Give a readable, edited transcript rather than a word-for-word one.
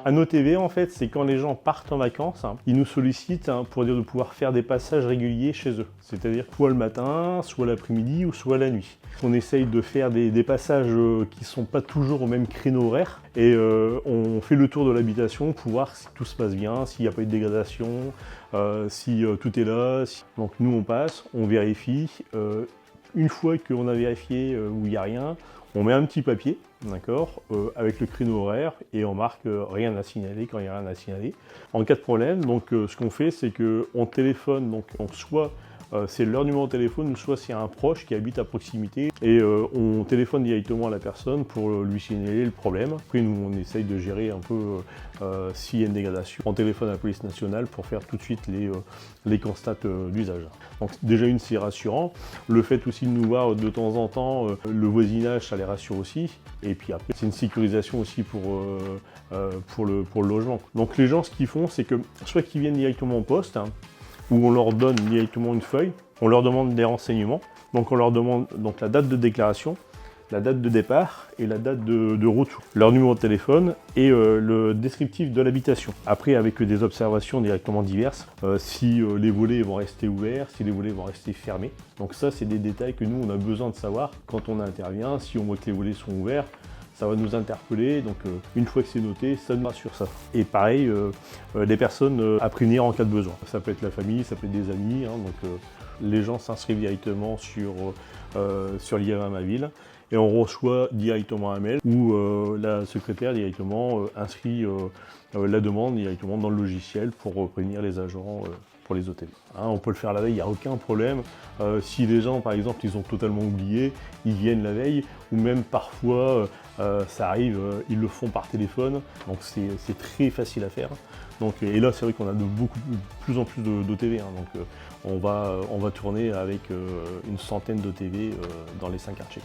Un OTV, en fait, c'est quand les gens partent en vacances, ils nous sollicitent pour dire de pouvoir faire des passages réguliers chez eux. C'est-à-dire soit le matin, soit l'après-midi ou soit la nuit. On essaye de faire des passages qui ne sont pas toujours au même créneau horaire et on fait le tour de l'habitation pour voir si tout se passe bien, s'il n'y a pas eu de dégradation, si tout est là. Donc nous on passe, on vérifie. Une fois qu'on a vérifié où il n'y a rien, on met un petit papier, d'accord, avec le créneau horaire et on marque rien à signaler quand il n'y a rien à signaler. En cas de problème, donc ce qu'on fait, c'est qu'on téléphone, donc soit c'est leur numéro de téléphone, soit c'est un proche qui habite à proximité et on téléphone directement à la personne pour lui signaler le problème. Après nous on essaye de gérer un peu s'il y a une dégradation. On téléphone à la police nationale pour faire tout de suite les constats d'usage. Donc déjà c'est rassurant. Le fait aussi de nous voir de temps en temps, le voisinage ça les rassure aussi. Et puis après c'est une sécurisation aussi pour le logement. Donc les gens ce qu'ils font c'est que soit qu'ils viennent directement au poste, où on leur donne directement une feuille, on leur demande des renseignements, donc on leur demande donc la date de déclaration, la date de départ et la date de retour, leur numéro de téléphone et le descriptif de l'habitation. Après avec des observations directement diverses, si les volets vont rester ouverts, si les volets vont rester fermés. Donc ça c'est des détails que nous on a besoin de savoir quand on intervient, si on voit que les volets sont ouverts, ça va nous interpeller, donc une fois que c'est noté, ça nous rassure ça. Et pareil, les personnes à prévenir en cas de besoin. Ça peut être la famille, ça peut être des amis, donc les gens s'inscrivent directement sur l'IAVA Ma Ville et on reçoit directement un mail où la secrétaire directement inscrit la demande directement dans le logiciel pour prévenir les agents pour les OTV. On peut le faire la veille, il n'y a aucun problème. Si les gens, par exemple, ils ont totalement oublié, ils viennent la veille, ou même parfois, ça arrive, ils le font par téléphone, donc c'est très facile à faire. Donc, et là, c'est vrai qu'on a de plus en plus d'OTV, donc on va tourner avec une centaine d'OTV dans les 5 quartiers.